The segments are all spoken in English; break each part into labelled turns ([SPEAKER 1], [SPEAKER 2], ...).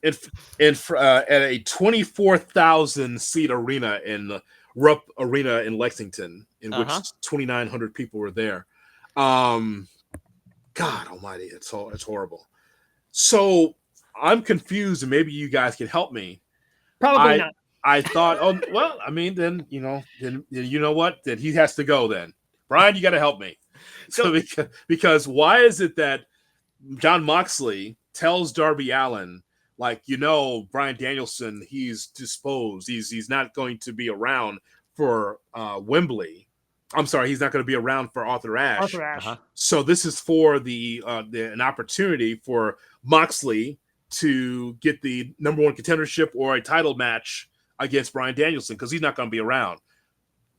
[SPEAKER 1] at a 24,000 seat arena in the Rupp Arena in Lexington, in which 2,900 people were there. God Almighty, it's horrible. So I'm confused, and maybe you guys can help me.
[SPEAKER 2] Probably not.
[SPEAKER 1] I thought, oh well, I mean, then you know what? Then he has to go. Then Brian, you got to help me. So because why is it that Jon Moxley tells Darby Allin, like, Bryan Danielson, he's disposed. He's not going to be around for Wembley. I'm sorry, he's not going to be around for Arthur Ashe. So this is for an opportunity for Moxley to get the number one contendership or a title match against Bryan Danielson, because he's not going to be around.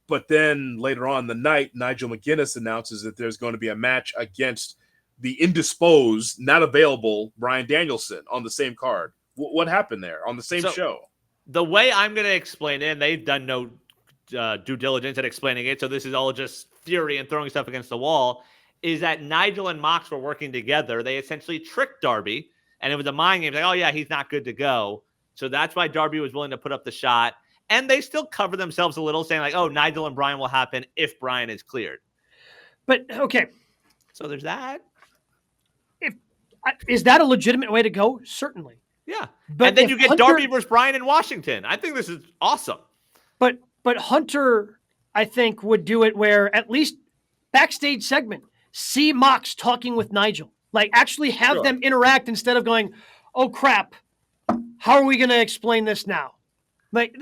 [SPEAKER 1] But then later on in the night, Nigel McGuinness announces that there's going to be a match against the indisposed, not available Bryan Danielson on the same card. What happened there on the same show?
[SPEAKER 3] The way I'm going to explain it, and they've done no due diligence at explaining it, so this is all just fury and throwing stuff against the wall, is that Nigel and Mox were working together. They essentially tricked Darby, and it was a mind game. Like, oh, yeah, he's not good to go. So that's why Darby was willing to put up the shot. And they still cover themselves a little, saying like, oh, Nigel and Bryan will happen if Bryan is cleared.
[SPEAKER 2] But, okay.
[SPEAKER 3] So there's that.
[SPEAKER 2] Is that a legitimate way to go? Certainly.
[SPEAKER 3] Yeah. But then you get Darby versus Bryan in Washington. I think this is awesome.
[SPEAKER 2] But Hunter, I think, would do it where at least backstage segment, see Mox talking with Nigel. Like, actually have them interact instead of going, oh, crap, how are we going to explain this now? Like,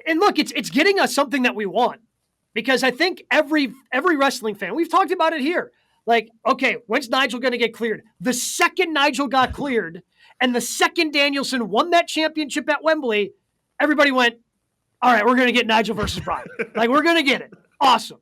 [SPEAKER 2] and look, it's getting us something that we want. Because I think every wrestling fan, we've talked about it here. Like, okay, when's Nigel going to get cleared? The second Nigel got cleared and the second Danielson won that championship at Wembley, everybody went, all right, we're going to get Nigel versus Bryan. Like, we're going to get it. Awesome.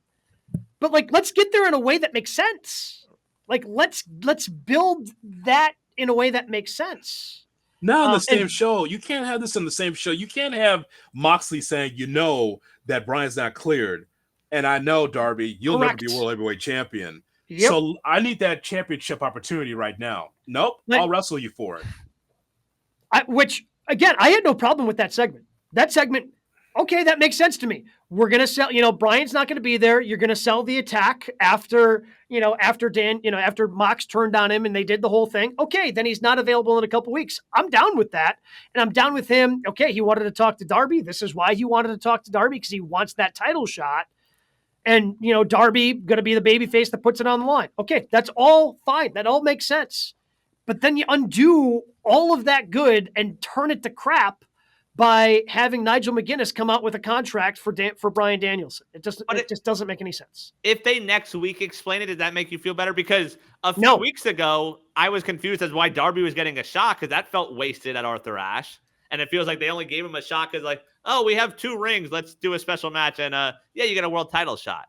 [SPEAKER 2] But, like, let's get there in a way that makes sense. Like, let's build that in a way that makes sense.
[SPEAKER 1] Not on the same show. You can't have this on the same show. You can't have Moxley saying, that Bryan's not cleared. And I know, Darby, you'll never be World Heavyweight Champion. Yep. So I need that championship opportunity right now. Nope, I'll wrestle you for it.
[SPEAKER 2] Which, again, I had no problem with that segment. That segment, okay, that makes sense to me. We're going to sell, Bryan's not going to be there. You're going to sell the attack after Mox turned on him and they did the whole thing. Okay, then he's not available in a couple weeks. I'm down with that. And I'm down with him. Okay, he wanted to talk to Darby. This is why he wanted to talk to Darby, because he wants that title shot. And, Darby going to be the babyface that puts it on the line. Okay, that's all fine. That all makes sense. But then you undo all of that good and turn it to crap by having Nigel McGuinness come out with a contract for Bryan Danielson. It just doesn't make any sense.
[SPEAKER 3] If they next week explain it, does that make you feel better? Because a few weeks ago, I was confused as why Darby was getting a shot, because that felt wasted at Arthur Ashe. And it feels like they only gave him a shot because, like, oh, we have 2 rings. Let's do a special match. And, you get a world title shot.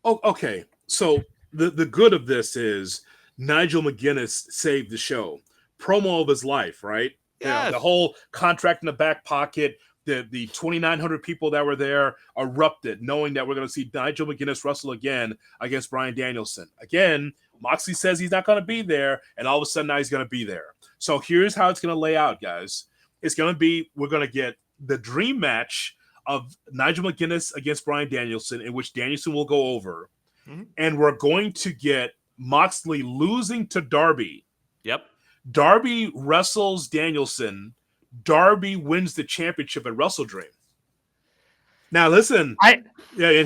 [SPEAKER 1] Oh, okay. So the good of this is Nigel McGuinness saved the show. Promo of his life, right?
[SPEAKER 3] Yes.
[SPEAKER 1] The whole contract in the back pocket, the 2,900 people that were there erupted, knowing that we're going to see Nigel McGuinness wrestle again against Bryan Danielson. Again, Moxley says he's not going to be there, and all of a sudden now he's going to be there. So here's how it's going to lay out, guys. It's going to be, we're going to get the dream match of Nigel McGuinness against Bryan Danielson, in which Danielson will go over. Mm-hmm. And we're going to get Moxley losing to Darby.
[SPEAKER 3] Yep.
[SPEAKER 1] Darby wrestles Danielson. Darby wins the championship at WrestleDream. Now, listen. And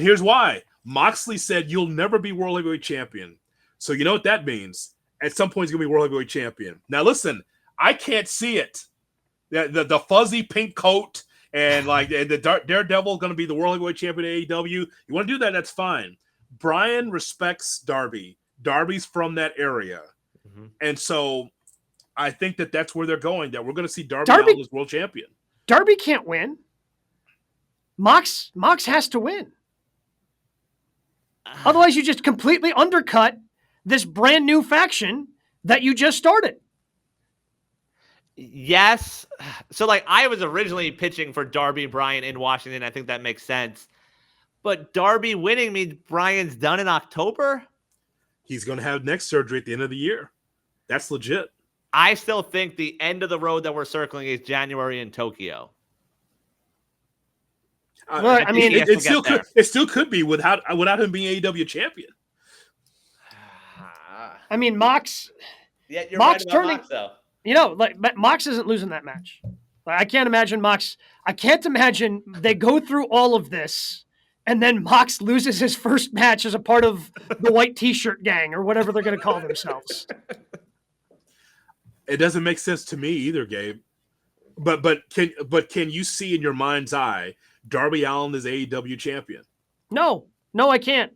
[SPEAKER 1] here's why. Moxley said, you'll never be World Heavyweight Champion. So you know what that means? At some point, he's going to be World Heavyweight Champion. Now, listen. I can't see it. The fuzzy pink coat and the Daredevil going to be the World Heavyweight Champion at AEW. You want to do that? That's fine. Bryan respects Darby. Darby's from that area. Mm-hmm. And so I think that's where they're going, that we're going to see Darby Allin as world champion.
[SPEAKER 2] Darby can't win. Mox has to win. Otherwise, you just completely undercut this brand new faction that you just started.
[SPEAKER 3] Yes. So, I was originally pitching for Darby Bryan in Washington. I think that makes sense. But Darby winning means Bryan's done in October?
[SPEAKER 1] He's going to have neck surgery at the end of the year. That's legit.
[SPEAKER 3] I still think the end of the road that we're circling is January in Tokyo.
[SPEAKER 2] Well, I mean,
[SPEAKER 1] it still could be without him being AEW champion.
[SPEAKER 2] I mean, Mox.
[SPEAKER 3] Yeah, you're
[SPEAKER 2] Mox
[SPEAKER 3] right about
[SPEAKER 2] turning.
[SPEAKER 3] Mox, though.
[SPEAKER 2] You know, like Mox isn't losing that match. Like, I can't imagine Mox. I can't imagine they go through all of this and then Mox loses his first match as a part of the white T-shirt gang or whatever they're going to call themselves.
[SPEAKER 1] It doesn't make sense to me either, Gabe. But can you see in your mind's eye Darby Allin is AEW champion?
[SPEAKER 2] No, I can't.